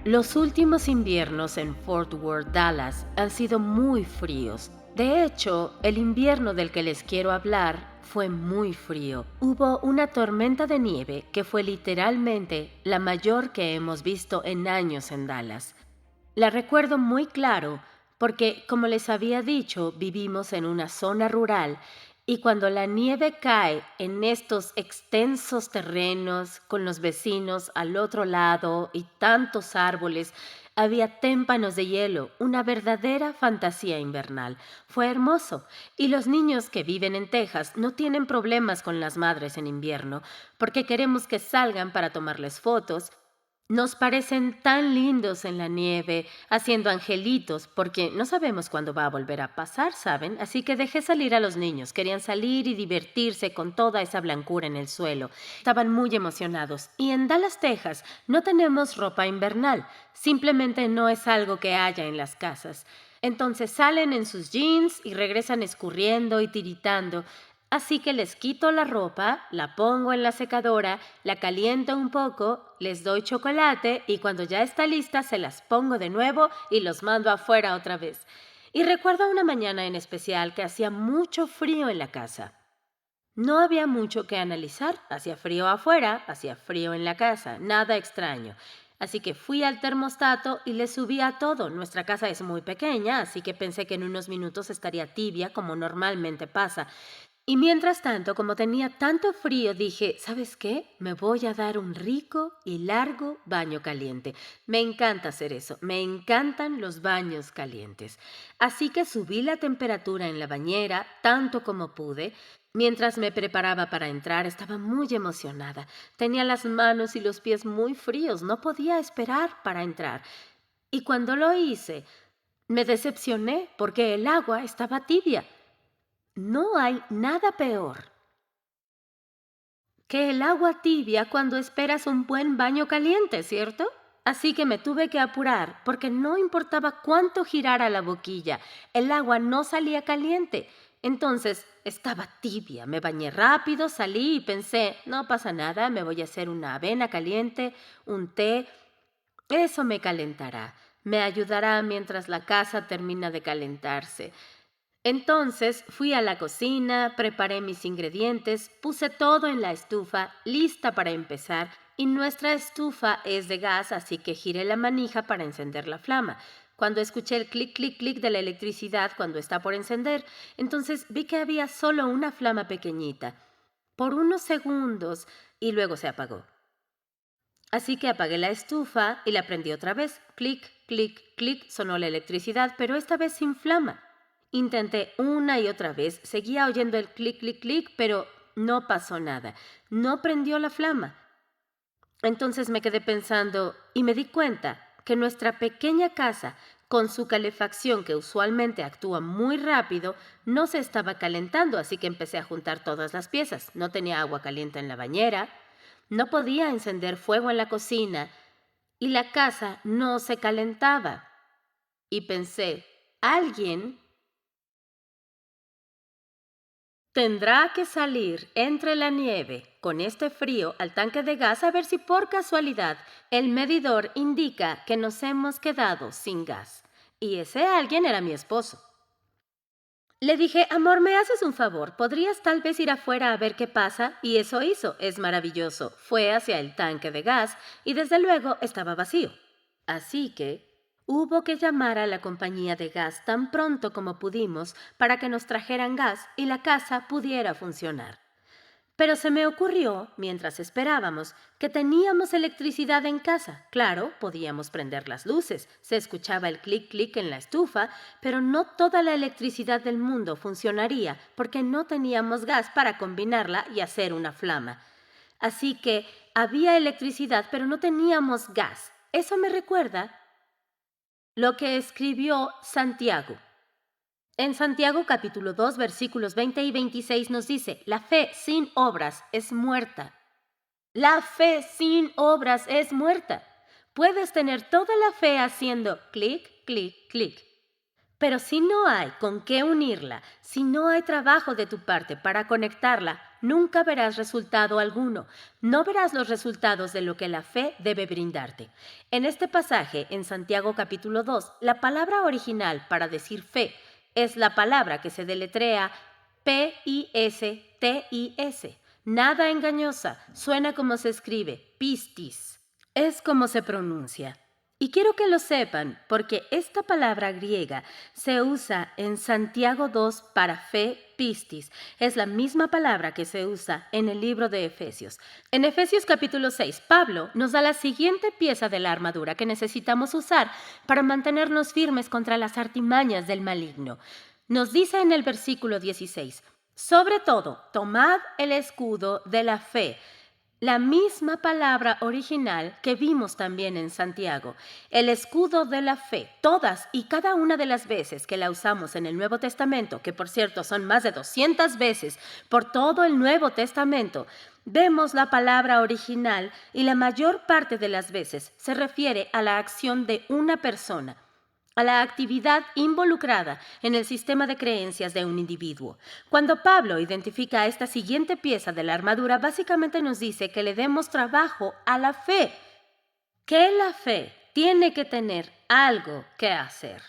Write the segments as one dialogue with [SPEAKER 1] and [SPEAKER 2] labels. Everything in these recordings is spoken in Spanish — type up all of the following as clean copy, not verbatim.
[SPEAKER 1] Los últimos inviernos en Fort Worth, Dallas, han sido muy fríos. De hecho, el invierno del que les quiero hablar fue muy frío. Hubo una tormenta de nieve que fue literalmente la mayor que hemos visto en años en Dallas. La recuerdo muy claro porque, como les había dicho, vivimos en una zona rural y cuando la nieve cae en estos extensos terrenos con los vecinos al otro lado y tantos árboles, había témpanos de hielo, una verdadera fantasía invernal. Fue hermoso. Y los niños que viven en Texas no tienen problemas con las madres en invierno porque queremos que salgan para tomarles fotos. Nos parecen tan lindos en la nieve, haciendo angelitos, porque no sabemos cuándo va a volver a pasar, ¿saben? Así que dejé salir a los niños. Querían salir y divertirse con toda esa blancura en el suelo. Estaban muy emocionados. Y en Dallas, Texas, no tenemos ropa invernal. Simplemente no es algo que haya en las casas. Entonces salen en sus jeans y regresan escurriendo y tiritando. Así que les quito la ropa, la pongo en la secadora, la caliento un poco, les doy chocolate y cuando ya está lista se las pongo de nuevo y los mando afuera otra vez. Y recuerdo una mañana en especial que hacía mucho frío en la casa. No había mucho que analizar, hacía frío afuera, hacía frío en la casa, nada extraño. Así que fui al termostato y le subí a todo. Nuestra casa es muy pequeña, así que pensé que en unos minutos estaría tibia como normalmente pasa. Y mientras tanto, como tenía tanto frío, dije, ¿sabes qué? Me voy a dar un rico y largo baño caliente. Me encanta hacer eso, me encantan los baños calientes. Así que subí la temperatura en la bañera tanto como pude. Mientras me preparaba para entrar, estaba muy emocionada. Tenía las manos y los pies muy fríos, no podía esperar para entrar. Y cuando lo hice, me decepcioné porque el agua estaba tibia. No hay nada peor que el agua tibia cuando esperas un buen baño caliente, ¿cierto? Así que me tuve que apurar porque no importaba cuánto girara la boquilla, el agua no salía caliente. Entonces estaba tibia, me bañé rápido, salí y pensé, no pasa nada, me voy a hacer una avena caliente, un té, eso me calentará, me ayudará mientras la casa termina de calentarse. Entonces fui a la cocina, preparé mis ingredientes, puse todo en la estufa, lista para empezar, y nuestra estufa es de gas, así que giré la manija para encender la flama. Cuando escuché el clic, clic, clic de la electricidad cuando está por encender, entonces vi que había solo una flama pequeñita, por unos segundos, y luego se apagó. Así que apagué la estufa y la prendí otra vez. Clic, clic, clic, sonó la electricidad, pero esta vez sin flama. Intenté una y otra vez, seguía oyendo el clic, clic, clic, pero no pasó nada. No prendió la flama. Entonces me quedé pensando y me di cuenta que nuestra pequeña casa, con su calefacción que usualmente actúa muy rápido, no se estaba calentando, así que empecé a juntar todas las piezas. No tenía agua caliente en la bañera, no podía encender fuego en la cocina y la casa no se calentaba. Y pensé, alguien tendrá que salir entre la nieve con este frío al tanque de gas a ver si por casualidad el medidor indica que nos hemos quedado sin gas. Y ese alguien era mi esposo. Le dije, amor, ¿me haces un favor? ¿Podrías tal vez ir afuera a ver qué pasa? Y eso hizo, es maravilloso. Fue hacia el tanque de gas y desde luego estaba vacío. Así que hubo que llamar a la compañía de gas tan pronto como pudimos para que nos trajeran gas y la casa pudiera funcionar. Pero se me ocurrió, mientras esperábamos, que teníamos electricidad en casa. Claro, podíamos prender las luces, se escuchaba el clic-clic en la estufa, pero no toda la electricidad del mundo funcionaría porque no teníamos gas para combinarla y hacer una flama. Así que había electricidad, pero no teníamos gas. Eso me recuerda lo que escribió Santiago. En Santiago capítulo 2 versículos 20 y 26 nos dice, la fe sin obras es muerta. La fe sin obras es muerta. Puedes tener toda la fe haciendo clic, clic, clic. Pero si no hay con qué unirla, si no hay trabajo de tu parte para conectarla, nunca verás resultado alguno. No verás los resultados de lo que la fe debe brindarte. En este pasaje, en Santiago capítulo 2, la palabra original para decir fe es la palabra que se deletrea P-I-S-T-I-S. Nada engañosa, suena como se escribe, pistis. Es como se pronuncia. Y quiero que lo sepan, porque esta palabra griega se usa en Santiago 2 para fe, pistis. Es la misma palabra que se usa en el libro de Efesios. En Efesios capítulo 6, Pablo nos da la siguiente pieza de la armadura que necesitamos usar para mantenernos firmes contra las artimañas del maligno. Nos dice en el versículo 16, sobre todo, tomad el escudo de la fe. La misma palabra original que vimos también en Santiago, el escudo de la fe, todas y cada una de las veces que la usamos en el Nuevo Testamento, que por cierto son más de 200 veces por todo el Nuevo Testamento, vemos la palabra original y la mayor parte de las veces se refiere a la acción de una persona, a la actividad involucrada en el sistema de creencias de un individuo. Cuando Pablo identifica esta siguiente pieza de la armadura, básicamente nos dice que le demos trabajo a la fe, que la fe tiene que tener algo que hacer.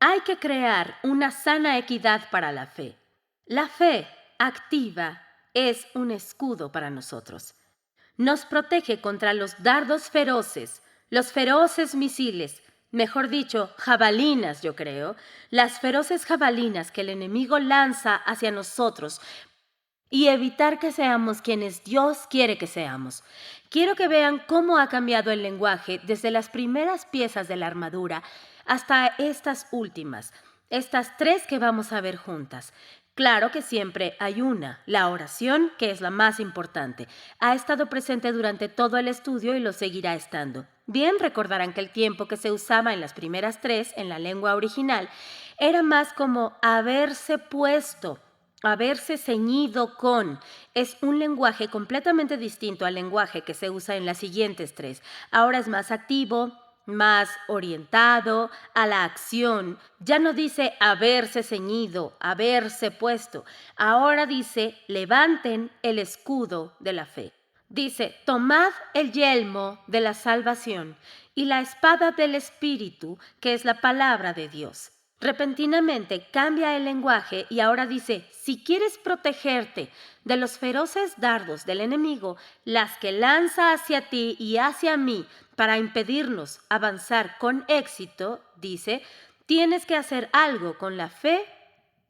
[SPEAKER 1] Hay que crear una sana equidad para la fe. La fe activa es un escudo para nosotros. Nos protege contra los dardos feroces, los feroces misiles, mejor dicho, jabalinas, yo creo, las feroces jabalinas que el enemigo lanza hacia nosotros y evitar que seamos quienes Dios quiere que seamos. Quiero que vean cómo ha cambiado el lenguaje desde las primeras piezas de la armadura hasta estas últimas, estas tres que vamos a ver juntas. Claro que siempre hay una, la oración, que es la más importante. Ha estado presente durante todo el estudio y lo seguirá estando. Bien recordarán que el tiempo que se usaba en las primeras tres, en la lengua original, era más como haberse puesto, haberse ceñido con. Es un lenguaje completamente distinto al lenguaje que se usa en las siguientes tres. Ahora es más activo, más orientado a la acción. Ya no dice haberse ceñido, haberse puesto. Ahora dice levanten el escudo de la fe. Dice tomad el yelmo de la salvación y la espada del Espíritu, que es la palabra de Dios. Repentinamente cambia el lenguaje y ahora dice, si quieres protegerte de los feroces dardos del enemigo, las que lanza hacia ti y hacia mí para impedirnos avanzar con éxito, dice, tienes que hacer algo con la fe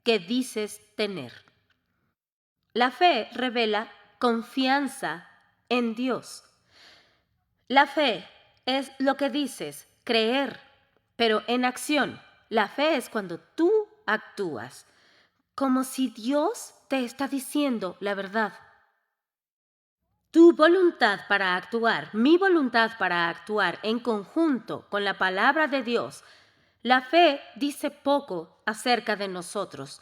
[SPEAKER 1] que dices tener. La fe revela confianza en Dios. La fe es lo que dices, creer, pero en acción. La fe es cuando tú actúas, como si Dios te está diciendo la verdad. Tu voluntad para actuar, mi voluntad para actuar en conjunto con la palabra de Dios. La fe dice poco acerca de nosotros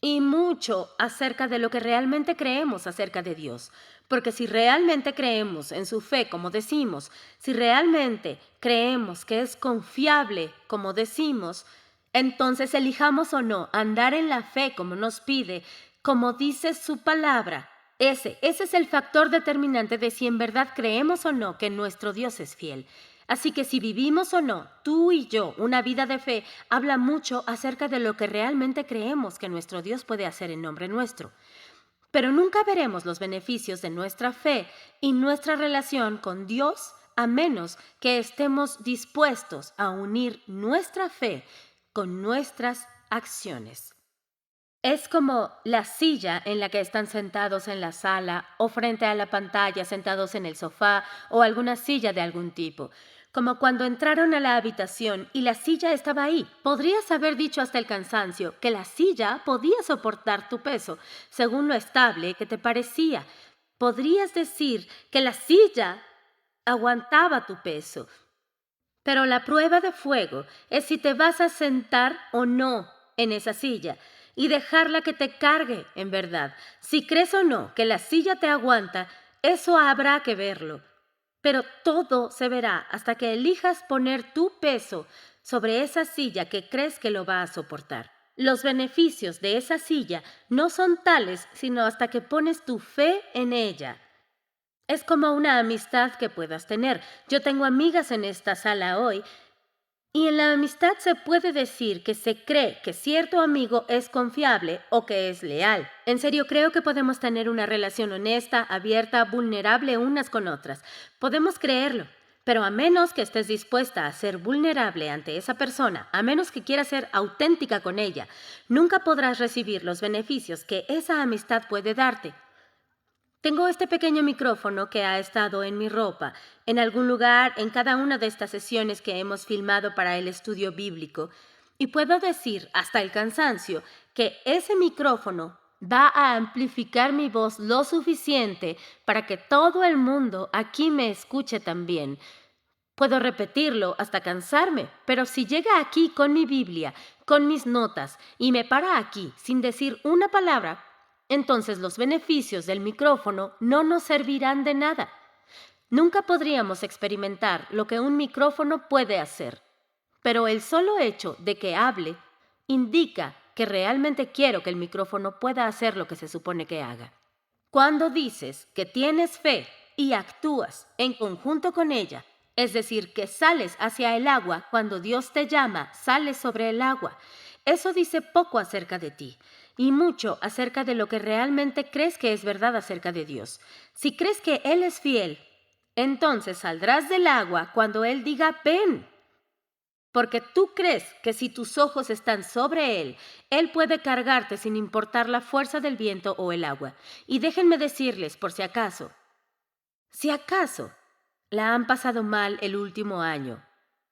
[SPEAKER 1] y mucho acerca de lo que realmente creemos acerca de Dios. Porque si realmente creemos en su fe, como decimos, si realmente creemos que es confiable, como decimos, entonces elijamos o no andar en la fe como nos pide, como dice su palabra. Ese es el factor determinante de si en verdad creemos o no que nuestro Dios es fiel. Así que si vivimos o no, tú y yo, una vida de fe, habla mucho acerca de lo que realmente creemos que nuestro Dios puede hacer en nombre nuestro. Pero nunca veremos los beneficios de nuestra fe y nuestra relación con Dios a menos que estemos dispuestos a unir nuestra fe con nuestras acciones. Es como la silla en la que están sentados en la sala o frente a la pantalla sentados en el sofá o alguna silla de algún tipo. Como cuando entraron a la habitación y la silla estaba ahí. Podrías haber dicho hasta el cansancio que la silla podía soportar tu peso, según lo estable que te parecía. Podrías decir que la silla aguantaba tu peso. Pero la prueba de fuego es si te vas a sentar o no en esa silla y dejarla que te cargue en verdad. Si crees o no que la silla te aguanta, eso habrá que verlo. Pero todo se verá hasta que elijas poner tu peso sobre esa silla que crees que lo va a soportar. Los beneficios de esa silla no son tales sino hasta que pones tu fe en ella. Es como una amistad que puedas tener. Yo tengo amigas en esta sala hoy y en la amistad se puede decir que se cree que cierto amigo es confiable o que es leal. En serio, creo que podemos tener una relación honesta, abierta, vulnerable unas con otras. Podemos creerlo, pero a menos que estés dispuesta a ser vulnerable ante esa persona, a menos que quieras ser auténtica con ella, nunca podrás recibir los beneficios que esa amistad puede darte. Tengo este pequeño micrófono que ha estado en mi ropa, en algún lugar en cada una de estas sesiones que hemos filmado para el estudio bíblico, y puedo decir hasta el cansancio que ese micrófono va a amplificar mi voz lo suficiente para que todo el mundo aquí me escuche también. Puedo repetirlo hasta cansarme, pero si llega aquí con mi Biblia, con mis notas, y me para aquí sin decir una palabra, entonces los beneficios del micrófono no nos servirán de nada. Nunca podríamos experimentar lo que un micrófono puede hacer. Pero el solo hecho de que hable indica que realmente quiero que el micrófono pueda hacer lo que se supone que haga. Cuando dices que tienes fe y actúas en conjunto con ella, es decir, que sales hacia el agua cuando Dios te llama, sales sobre el agua, eso dice poco acerca de ti y mucho acerca de lo que realmente crees que es verdad acerca de Dios. Si crees que Él es fiel, entonces saldrás del agua cuando Él diga ven. Porque tú crees que si tus ojos están sobre Él, Él puede cargarte sin importar la fuerza del viento o el agua. Y déjenme decirles, por si acaso la han pasado mal el último año,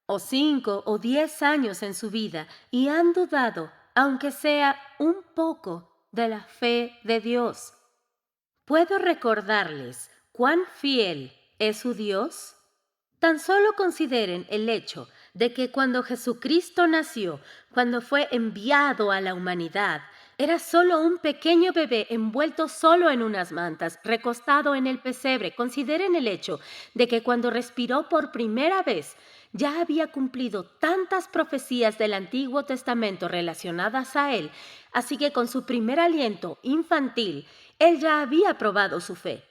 [SPEAKER 1] o 5 o 10 años en su vida, y han dudado, aunque sea un poco, de la fe de Dios. ¿Puedo recordarles cuán fiel es su Dios? Tan solo consideren el hecho de que cuando Jesucristo nació, cuando fue enviado a la humanidad, era solo un pequeño bebé envuelto solo en unas mantas, recostado en el pesebre. Consideren el hecho de que cuando respiró por primera vez, ya había cumplido tantas profecías del Antiguo Testamento relacionadas a él, así que con su primer aliento infantil, él ya había probado su fe.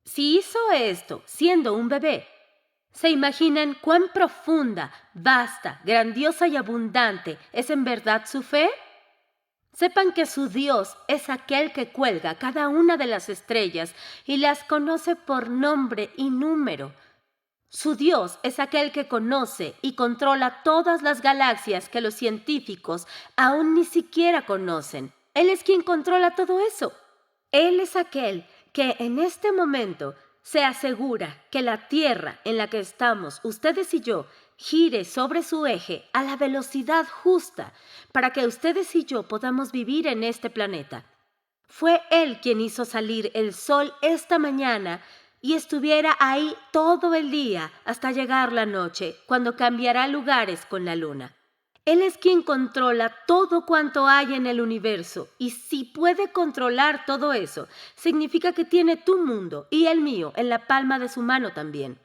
[SPEAKER 1] Si hizo esto siendo un bebé, ¿se imaginan cuán profunda, vasta, grandiosa y abundante es en verdad su fe? Sepan que su Dios es aquel que cuelga cada una de las estrellas y las conoce por nombre y número. Su Dios es aquel que conoce y controla todas las galaxias que los científicos aún ni siquiera conocen. Él es quien controla todo eso. Él es aquel que en este momento se asegura que la Tierra en la que estamos, ustedes y yo, gire sobre su eje a la velocidad justa para que ustedes y yo podamos vivir en este planeta. Fue Él quien hizo salir el sol esta mañana y estuviera ahí todo el día hasta llegar la noche, cuando cambiará lugares con la luna. Él es quien controla todo cuanto hay en el universo, y si puede controlar todo eso, significa que tiene tu mundo y el mío en la palma de su mano también.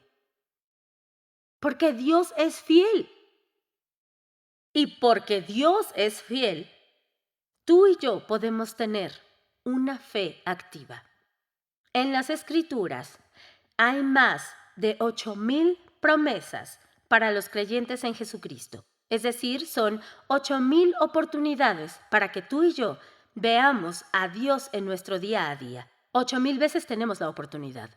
[SPEAKER 1] Porque Dios es fiel. Y porque Dios es fiel, tú y yo podemos tener una fe activa. En las Escrituras hay más de 8,000 promesas para los creyentes en Jesucristo. Es decir, son 8,000 oportunidades para que tú y yo veamos a Dios en nuestro día a día. 8,000 veces tenemos la oportunidad.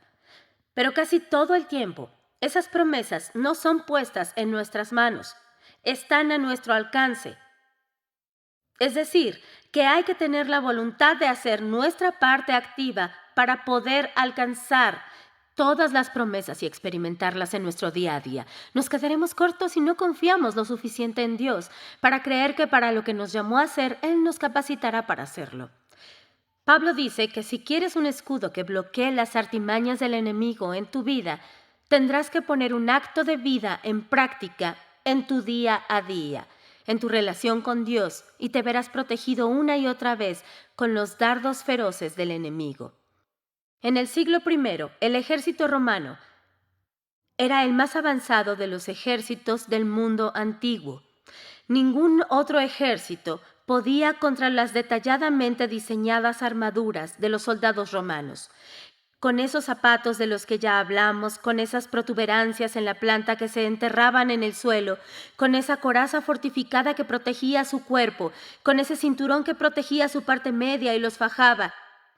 [SPEAKER 1] Pero casi todo el tiempo, esas promesas no son puestas en nuestras manos, están a nuestro alcance. Es decir, que hay que tener la voluntad de hacer nuestra parte activa para poder alcanzar todas las promesas y experimentarlas en nuestro día a día. Nos quedaremos cortos si no confiamos lo suficiente en Dios para creer que para lo que nos llamó a hacer, Él nos capacitará para hacerlo. Pablo dice que si quieres un escudo que bloquee las artimañas del enemigo en tu vida, tendrás que poner un acto de vida en práctica en tu día a día, en tu relación con Dios, y te verás protegido una y otra vez con los dardos feroces del enemigo. En el siglo I, el ejército romano era el más avanzado de los ejércitos del mundo antiguo. Ningún otro ejército podía contra las detalladamente diseñadas armaduras de los soldados romanos. Con esos zapatos de los que ya hablamos, con esas protuberancias en la planta que se enterraban en el suelo, con esa coraza fortificada que protegía su cuerpo, con ese cinturón que protegía su parte media y los fajaba,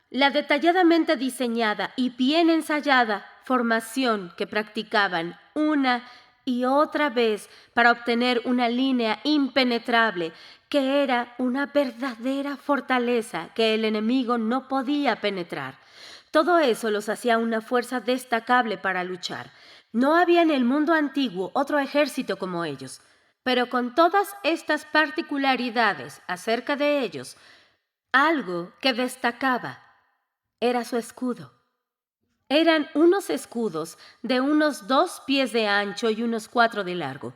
[SPEAKER 1] la detalladamente diseñada y bien ensayada formación que practicaban una y otra vez para obtener una línea impenetrable, que era una verdadera fortaleza que el enemigo no podía penetrar. Todo eso los hacía una fuerza destacable para luchar. No había en el mundo antiguo otro ejército como ellos. Pero con todas estas particularidades acerca de ellos, algo que destacaba era su escudo. Eran unos escudos de unos 2 pies de ancho y unos 4 de largo,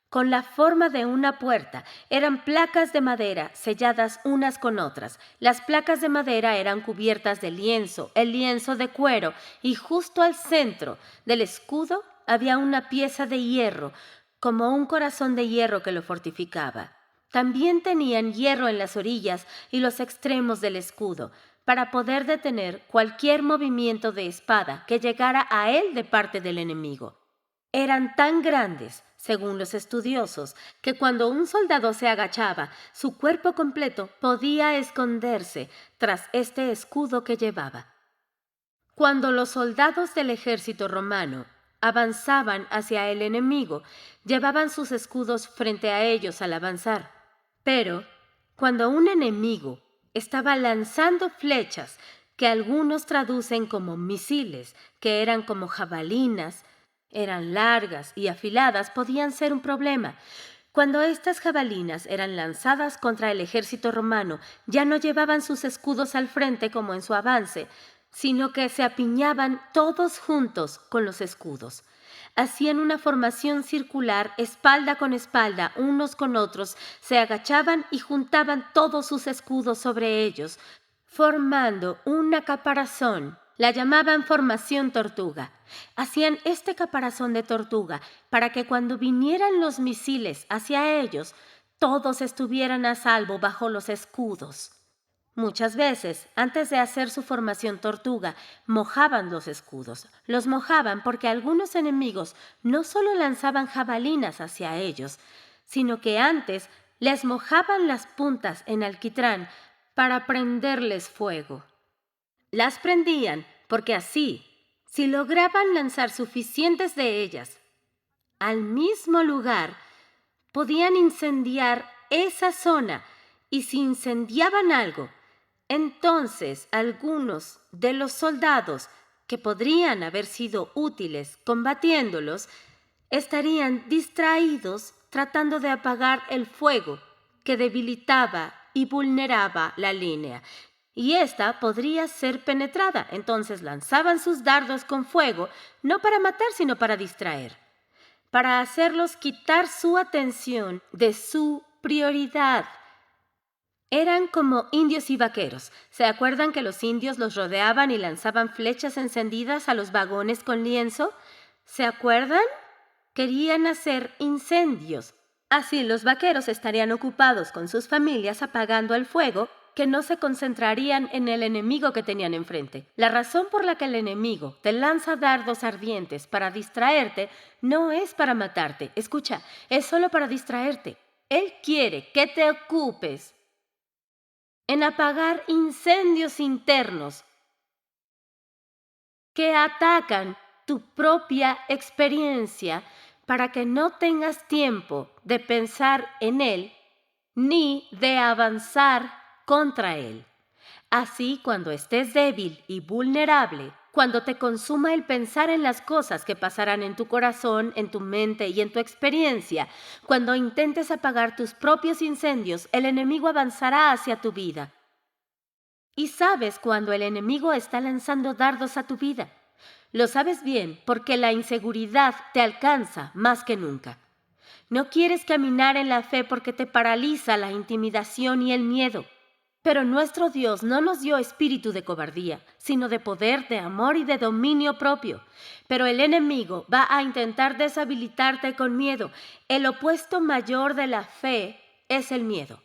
[SPEAKER 1] con la forma de una puerta. Eran placas de madera selladas unas con otras. Las placas de madera eran cubiertas de lienzo, el lienzo de cuero, y justo al centro del escudo había una pieza de hierro, como un corazón de hierro que lo fortificaba. También tenían hierro en las orillas y los extremos del escudo, para poder detener cualquier movimiento de espada que llegara a él de parte del enemigo. Eran tan grandes, según los estudiosos, que cuando un soldado se agachaba, su cuerpo completo podía esconderse tras este escudo que llevaba. Cuando los soldados del ejército romano avanzaban hacia el enemigo, llevaban sus escudos frente a ellos al avanzar. Pero cuando un enemigo estaba lanzando flechas, que algunos traducen como misiles, que eran como jabalinas, eran largas y afiladas, podían ser un problema. Cuando estas jabalinas eran lanzadas contra el ejército romano, ya no llevaban sus escudos al frente como en su avance, sino que se apiñaban todos juntos con los escudos. Hacían una formación circular, espalda con espalda, unos con otros, se agachaban y juntaban todos sus escudos sobre ellos, formando una caparazón. La llamaban formación tortuga. Hacían este caparazón de tortuga para que cuando vinieran los misiles hacia ellos, todos estuvieran a salvo bajo los escudos. Muchas veces, antes de hacer su formación tortuga, mojaban los escudos. Los mojaban porque algunos enemigos no solo lanzaban jabalinas hacia ellos, sino que antes les mojaban las puntas en alquitrán para prenderles fuego. Las prendían porque así, si lograban lanzar suficientes de ellas al mismo lugar, podían incendiar esa zona, y si incendiaban algo, entonces algunos de los soldados que podrían haber sido útiles combatiéndolos estarían distraídos tratando de apagar el fuego que debilitaba y vulneraba la línea, y ésta podría ser penetrada. Entonces lanzaban sus dardos con fuego, no para matar, sino para distraer, para hacerlos quitar su atención de su prioridad. Eran como indios y vaqueros. ¿Se acuerdan que los indios los rodeaban y lanzaban flechas encendidas a los vagones con lienzo? ¿Se acuerdan? Querían hacer incendios. Así los vaqueros estarían ocupados con sus familias apagando el fuego, que no se concentrarían en el enemigo que tenían enfrente. La razón por la que el enemigo te lanza dardos ardientes para distraerte no es para matarte. Escucha, es solo para distraerte. Él quiere que te ocupes en apagar incendios internos que atacan tu propia experiencia, para que no tengas tiempo de pensar en él ni de avanzar contra él. Así, cuando estés débil y vulnerable, cuando te consuma el pensar en las cosas que pasarán en tu corazón, en tu mente y en tu experiencia, cuando intentes apagar tus propios incendios, el enemigo avanzará hacia tu vida. Y sabes cuando el enemigo está lanzando dardos a tu vida. Lo sabes bien porque la inseguridad te alcanza más que nunca. No quieres caminar en la fe porque te paraliza la intimidación y el miedo. Pero nuestro Dios no nos dio espíritu de cobardía, sino de poder, de amor y de dominio propio. Pero el enemigo va a intentar deshabilitarte con miedo. El opuesto mayor de la fe es el miedo.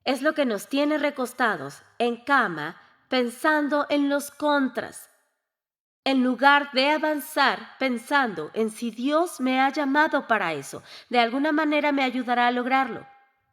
[SPEAKER 1] Es lo que nos tiene recostados en cama pensando en los contras, en lugar de avanzar pensando en si Dios me ha llamado para eso, de alguna manera me ayudará a lograrlo.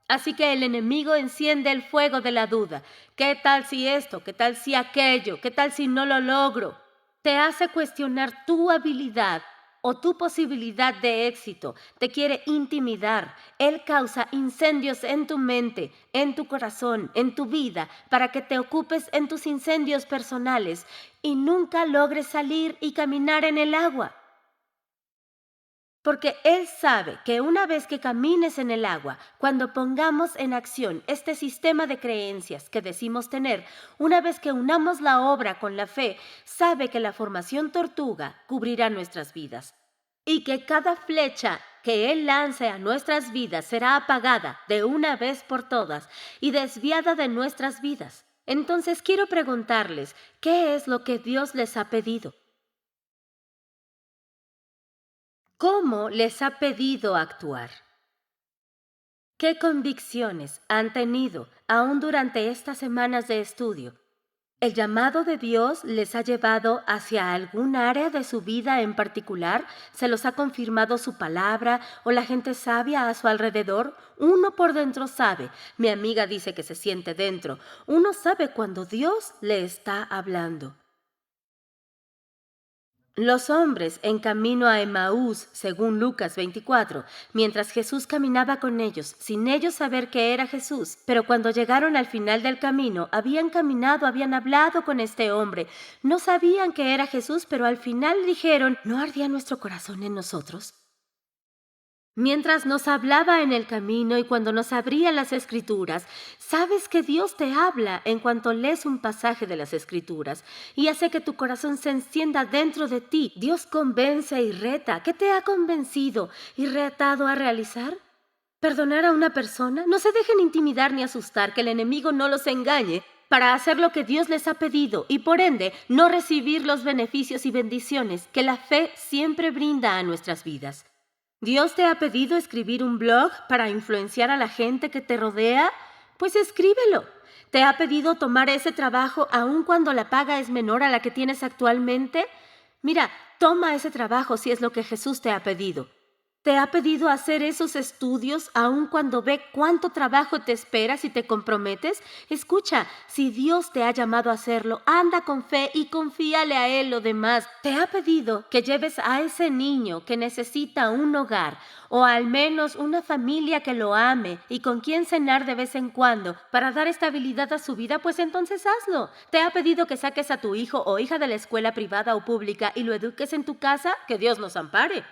[SPEAKER 1] Así que el enemigo enciende el fuego de la duda. ¿Qué tal si esto? ¿Qué tal si aquello? ¿Qué tal si no lo logro? Te hace cuestionar tu habilidad o tu posibilidad de éxito. Te quiere intimidar. Él causa incendios en tu mente, en tu corazón, en tu vida, para que te ocupes en tus incendios personales y nunca logres salir y caminar en el agua. Porque Él sabe que una vez que camines en el agua, cuando pongamos en acción este sistema de creencias que decimos tener, una vez que unamos la obra con la fe, sabe que la formación tortuga cubrirá nuestras vidas y que cada flecha que Él lance a nuestras vidas será apagada de una vez por todas y desviada de nuestras vidas. Entonces quiero preguntarles, ¿qué es lo que Dios les ha pedido? ¿Cómo les ha pedido actuar? ¿Qué convicciones han tenido aún durante estas semanas de estudio? ¿El llamado de Dios les ha llevado hacia algún área de su vida en particular? ¿Se los ha confirmado su palabra o la gente sabia a su alrededor? Uno por dentro sabe. Mi amiga dice que se siente dentro. Uno sabe cuando Dios le está hablando. Los hombres en camino a Emaús, según Lucas 24, mientras Jesús caminaba con ellos, sin ellos saber que era Jesús, pero cuando llegaron al final del camino, habían caminado, habían hablado con este hombre, no sabían que era Jesús, pero al final dijeron, ¿no ardía nuestro corazón en nosotros? Mientras nos hablaba en el camino y cuando nos abría las Escrituras, sabes que Dios te habla en cuanto lees un pasaje de las Escrituras y hace que tu corazón se encienda dentro de ti. Dios convence y reta. ¿Qué te ha convencido y retado a realizar? ¿Perdonar a una persona? No se dejen intimidar ni asustar, que el enemigo no los engañe para hacer lo que Dios les ha pedido y por ende no recibir los beneficios y bendiciones que la fe siempre brinda a nuestras vidas. ¿Dios te ha pedido escribir un blog para influenciar a la gente que te rodea? Pues escríbelo. ¿Te ha pedido tomar ese trabajo aun cuando la paga es menor a la que tienes actualmente? Mira, toma ese trabajo si es lo que Jesús te ha pedido. ¿Te ha pedido hacer esos estudios aun cuando ve cuánto trabajo te espera si te comprometes? Escucha, si Dios te ha llamado a hacerlo, anda con fe y confíale a Él lo demás. ¿Te ha pedido que lleves a ese niño que necesita un hogar o al menos una familia que lo ame y con quien cenar de vez en cuando para dar estabilidad a su vida? Pues entonces hazlo. ¿Te ha pedido que saques a tu hijo o hija de la escuela privada o pública y lo eduques en tu casa? Que Dios nos ampare.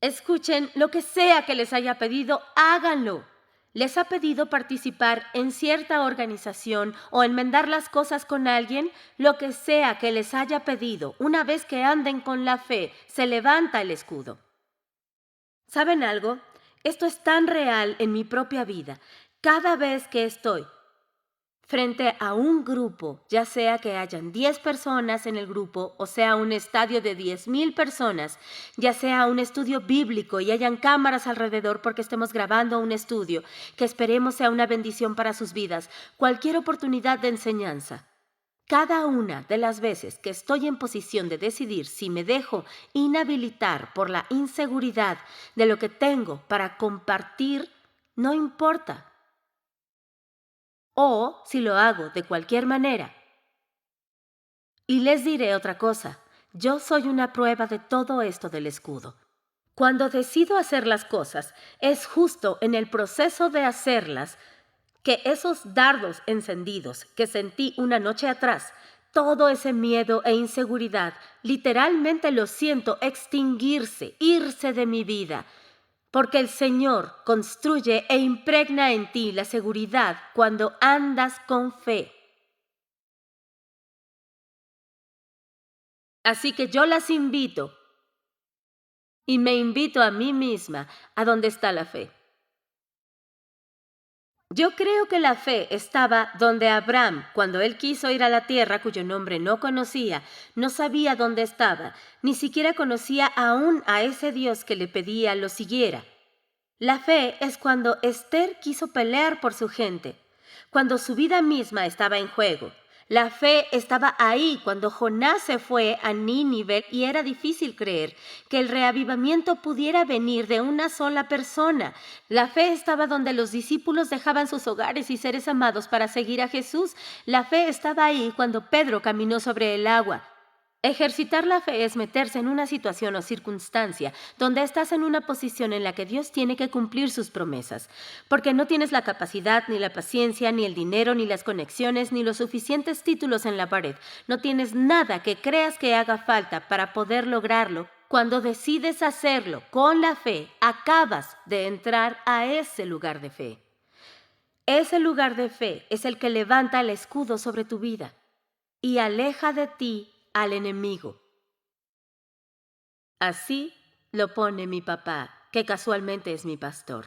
[SPEAKER 1] Escuchen, lo que sea que les haya pedido, háganlo. ¿Les ha pedido participar en cierta organización o enmendar las cosas con alguien? Lo que sea que les haya pedido, una vez que anden con la fe, se levanta el escudo. ¿Saben algo? Esto es tan real en mi propia vida. Cada vez que estoy frente a un grupo, ya sea que hayan 10 personas en el grupo, o sea un estadio de 10,000 personas, ya sea un estudio bíblico y hayan cámaras alrededor porque estemos grabando un estudio, que esperemos sea una bendición para sus vidas, cualquier oportunidad de enseñanza. Cada una de las veces que estoy en posición de decidir si me dejo inhabilitar por la inseguridad de lo que tengo para compartir, no importa. O si lo hago de cualquier manera. Y les diré otra cosa, yo soy una prueba de todo esto del escudo. Cuando decido hacer las cosas, es justo en el proceso de hacerlas que esos dardos encendidos que sentí una noche atrás, todo ese miedo e inseguridad, literalmente lo siento extinguirse, irse de mi vida. Porque el Señor construye e impregna en ti la seguridad cuando andas con fe. Así que yo las invito y me invito a mí misma a donde está la fe. Yo creo que la fe estaba donde Abraham, cuando él quiso ir a la tierra cuyo nombre no conocía, no sabía dónde estaba, ni siquiera conocía aún a ese Dios que le pedía lo siguiera. La fe es cuando Esther quiso pelear por su gente, cuando su vida misma estaba en juego. La fe estaba ahí cuando Jonás se fue a Nínive y era difícil creer que el reavivamiento pudiera venir de una sola persona. La fe estaba donde los discípulos dejaban sus hogares y seres amados para seguir a Jesús. La fe estaba ahí cuando Pedro caminó sobre el agua. Ejercitar la fe es meterse en una situación o circunstancia donde estás en una posición en la que Dios tiene que cumplir sus promesas, porque no tienes la capacidad, ni la paciencia, ni el dinero, ni las conexiones, ni los suficientes títulos en la pared. No tienes nada que creas que haga falta para poder lograrlo. Cuando decides hacerlo con la fe, acabas de entrar a ese lugar de fe. Ese lugar de fe es el que levanta el escudo sobre tu vida y aleja de ti al enemigo. Así lo pone mi papá, que casualmente es mi pastor.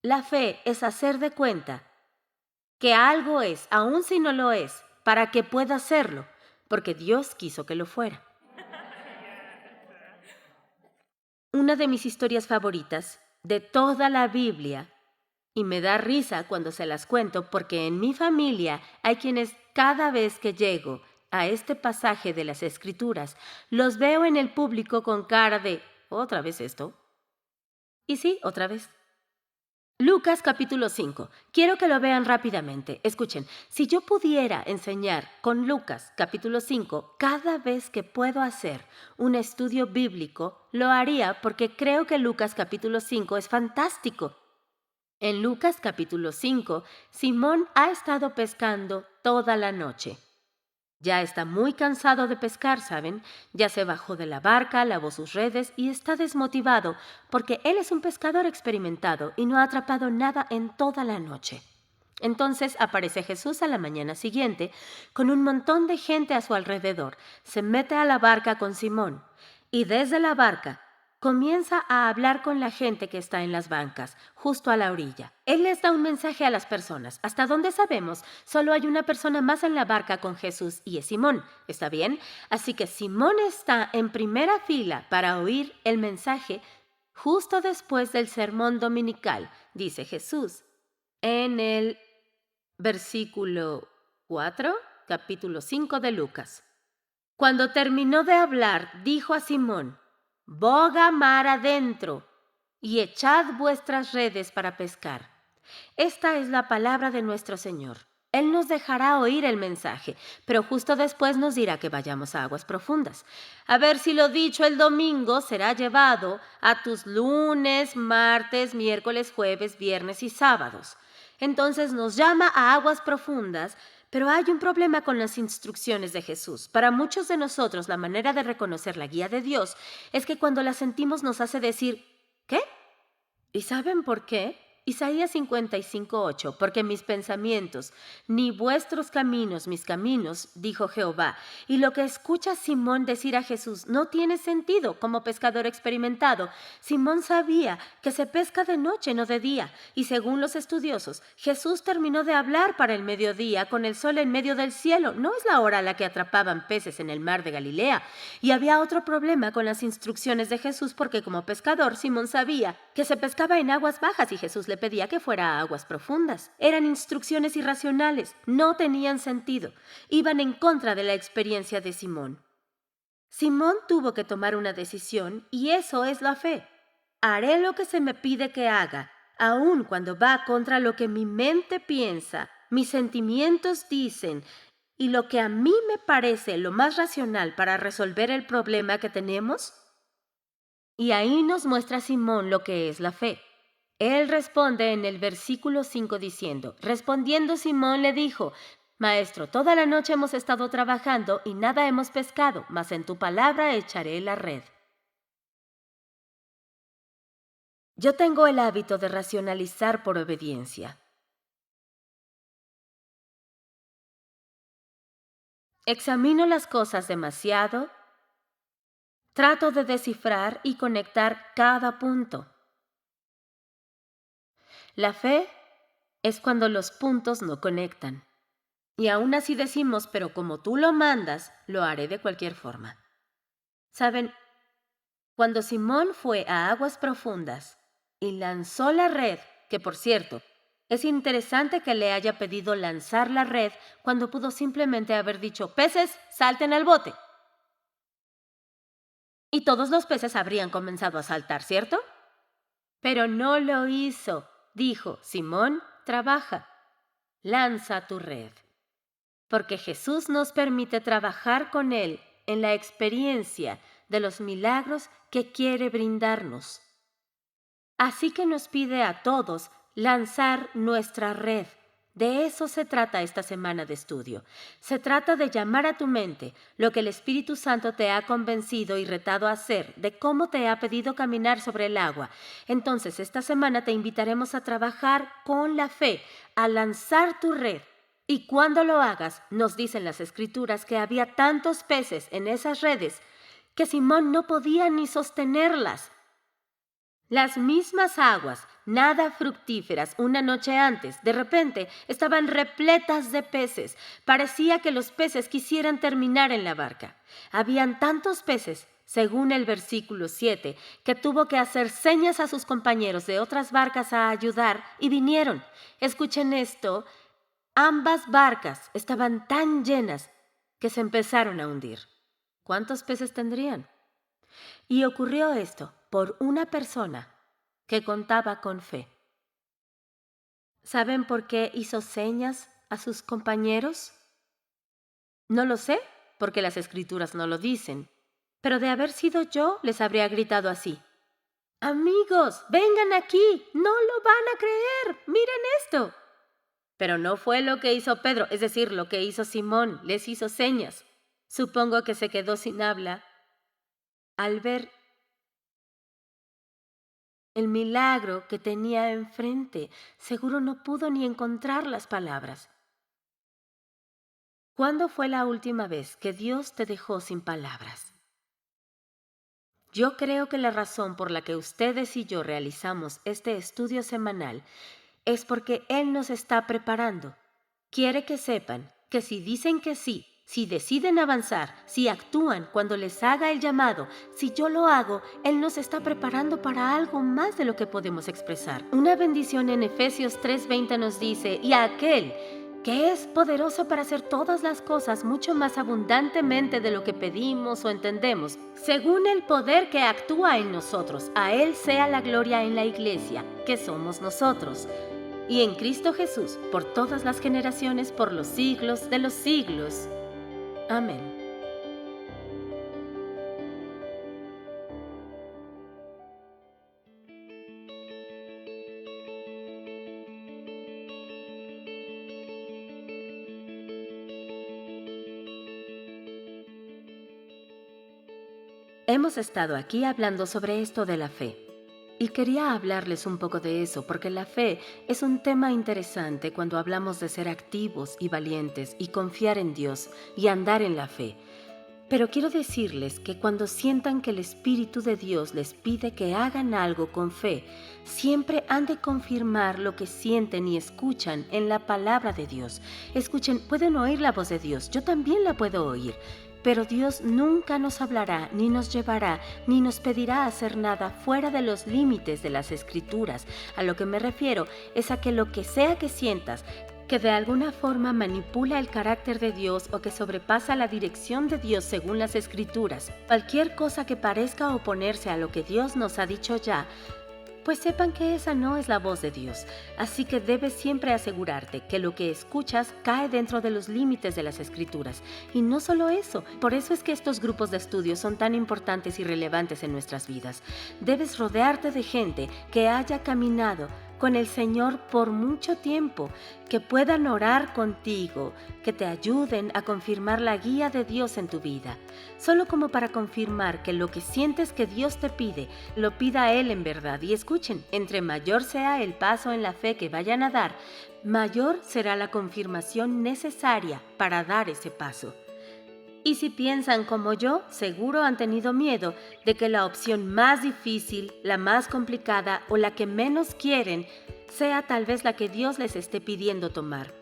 [SPEAKER 1] La fe es hacer de cuenta que algo es, aun si no lo es, para que pueda serlo, porque Dios quiso que lo fuera. Una de mis historias favoritas de toda la Biblia, y me da risa cuando se las cuento porque en mi familia hay quienes cada vez que llego a este pasaje de las Escrituras, los veo en el público con cara de ¿otra vez esto? Y sí, otra vez. Lucas capítulo 5. Quiero que lo vean rápidamente. Escuchen, si yo pudiera enseñar con Lucas capítulo 5 cada vez que puedo hacer un estudio bíblico, lo haría porque creo que Lucas capítulo 5 es fantástico. En Lucas capítulo 5, Simón ha estado pescando toda la noche. Ya está muy cansado de pescar, ¿saben? Ya se bajó de la barca, lavó sus redes y está desmotivado porque él es un pescador experimentado y no ha atrapado nada en toda la noche. Entonces aparece Jesús a la mañana siguiente con un montón de gente a su alrededor. Se mete a la barca con Simón y desde la barca comienza a hablar con la gente que está en las bancas, justo a la orilla. Él les da un mensaje a las personas. Hasta donde sabemos, solo hay una persona más en la barca con Jesús y es Simón. ¿Está bien? Así que Simón está en primera fila para oír el mensaje justo después del sermón dominical, dice Jesús. En el versículo 4, capítulo 5 de Lucas. Cuando terminó de hablar, dijo a Simón: boga mar adentro y echad vuestras redes para pescar. Esta es la palabra de nuestro Señor. Él nos dejará oír el mensaje, pero justo después nos dirá que vayamos a aguas profundas. A ver si lo dicho el domingo será llevado a tus lunes, martes, miércoles, jueves, viernes y sábados. Entonces nos llama a aguas profundas. Pero hay un problema con las instrucciones de Jesús. Para muchos de nosotros, la manera de reconocer la guía de Dios es que cuando la sentimos nos hace decir, ¿qué? ¿Y saben por qué? Isaías 55:8, porque mis pensamientos, ni vuestros caminos, mis caminos, dijo Jehová. Y lo que escucha Simón decir a Jesús no tiene sentido como pescador experimentado. Simón sabía que se pesca de noche, no de día. Y según los estudiosos, Jesús terminó de hablar para el mediodía con el sol en medio del cielo. No es la hora a la que atrapaban peces en el mar de Galilea. Y había otro problema con las instrucciones de Jesús porque como pescador, Simón sabía que se pescaba en aguas bajas y Jesús le pedía que fuera a aguas profundas. Eran instrucciones irracionales, no tenían sentido, iban en contra de la experiencia de Simón. Simón tuvo que tomar una decisión y eso es la fe. Haré lo que se me pide que haga, aun cuando va contra lo que mi mente piensa, mis sentimientos dicen y lo que a mí me parece lo más racional para resolver el problema que tenemos. Y ahí nos muestra Simón lo que es la fe. Él responde en el versículo 5 diciendo, respondiendo Simón le dijo, Maestro, toda la noche hemos estado trabajando y nada hemos pescado, mas en tu palabra echaré la red. Yo tengo el hábito de racionalizar por obediencia. Examino las cosas demasiado, trato de descifrar y conectar cada punto. La fe Es cuando los puntos no conectan. Y aún así decimos, pero como tú lo mandas, lo haré de cualquier forma. ¿Saben? Cuando Simón fue a aguas profundas y lanzó la red, que por cierto, es interesante que le haya pedido lanzar la red cuando pudo simplemente haber dicho, peces, salten al bote. Y todos los peces habrían comenzado a saltar, ¿cierto? Pero no lo hizo. Dijo, Simón, trabaja, lanza tu red. Porque Jesús nos permite trabajar con Él en la experiencia de los milagros que quiere brindarnos. Así que nos pide a todos lanzar nuestra red. De eso se trata esta semana de estudio. Se trata de llamar a tu mente lo que el Espíritu Santo te ha convencido y retado a hacer, de cómo te ha pedido caminar sobre el agua. Entonces, esta semana te invitaremos a trabajar con la fe, a lanzar tu red. Y cuando lo hagas, nos dicen las Escrituras que había tantos peces en esas redes que Simón no podía ni sostenerlas. Las mismas aguas, nada fructíferas, una noche antes, de repente estaban repletas de peces. Parecía que los peces quisieran terminar en la barca. Habían tantos peces, según el versículo 7, que tuvo que hacer señas a sus compañeros de otras barcas a ayudar y vinieron. Escuchen esto, ambas barcas estaban tan llenas que se empezaron a hundir. ¿Cuántos peces tendrían? Y ocurrió esto por una persona que contaba con fe. ¿Saben por qué hizo señas a sus compañeros? No lo sé, porque las Escrituras no lo dicen. Pero de haber sido yo, les habría gritado así. Amigos, vengan aquí, no lo van a creer, miren esto. Pero no fue lo que hizo Pedro, es decir, lo que hizo Simón, les hizo señas. Supongo que se quedó sin habla al ver el milagro que tenía enfrente. Seguro no pudo ni encontrar las palabras. ¿Cuándo fue la última vez que Dios te dejó sin palabras? Yo creo que la razón por la que ustedes y yo realizamos este estudio semanal es porque Él nos está preparando. Quiere que sepan que si dicen que sí, si deciden avanzar, si actúan cuando les haga el llamado, si yo lo hago, Él nos está preparando para algo más de lo que podemos expresar. Una bendición en Efesios 3:20 nos dice, y a aquel que es poderoso para hacer todas las cosas mucho más abundantemente de lo que pedimos o entendemos, según el poder que actúa en nosotros, a Él sea la gloria en la iglesia, que somos nosotros, y en Cristo Jesús, por todas las generaciones, por los siglos de los siglos. Amén. Hemos estado aquí hablando sobre esto de la fe. Y quería hablarles un poco de eso, porque la fe es un tema interesante cuando hablamos de ser activos y valientes y confiar en Dios y andar en la fe. Pero quiero decirles que cuando sientan que el Espíritu de Dios les pide que hagan algo con fe, siempre han de confirmar lo que sienten y escuchan en la palabra de Dios. Escuchen, pueden oír la voz de Dios, yo también la puedo oír. Pero Dios nunca nos hablará, ni nos llevará, ni nos pedirá hacer nada fuera de los límites de las Escrituras. A lo que me refiero es a que lo que sea que sientas, que de alguna forma manipula el carácter de Dios o que sobrepasa la dirección de Dios según las Escrituras, cualquier cosa que parezca oponerse a lo que Dios nos ha dicho ya, pues sepan que esa no es la voz de Dios. Así que debes siempre asegurarte que lo que escuchas cae dentro de los límites de las Escrituras. Y no solo eso, por eso es que estos grupos de estudio son tan importantes y relevantes en nuestras vidas. Debes rodearte de gente que haya caminado con el Señor por mucho tiempo, que puedan orar contigo, que te ayuden a confirmar la guía de Dios en tu vida. Solo como para confirmar que lo que sientes que Dios te pide, lo pida a Él en verdad. Y escuchen, entre mayor sea el paso en la fe que vayan a dar, mayor será la confirmación necesaria para dar ese paso. Y si piensan como yo, seguro han tenido miedo de que la opción más difícil, la más complicada o la que menos quieren sea tal vez la que Dios les esté pidiendo tomar.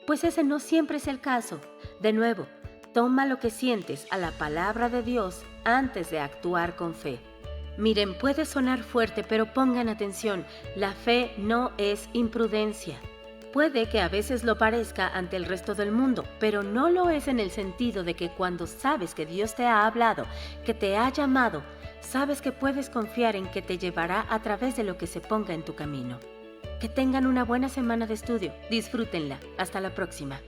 [SPEAKER 1] Pues ese no siempre es el caso. De nuevo, toma lo que sientes a la palabra de Dios antes de actuar con fe. Miren, puede sonar fuerte, pero pongan atención, la fe no es imprudencia. Puede que a veces lo parezca ante el resto del mundo, pero no lo es en el sentido de que cuando sabes que Dios te ha hablado, que te ha llamado, sabes que puedes confiar en que te llevará a través de lo que se ponga en tu camino. Que tengan una buena semana de estudio. Disfrútenla. Hasta la próxima.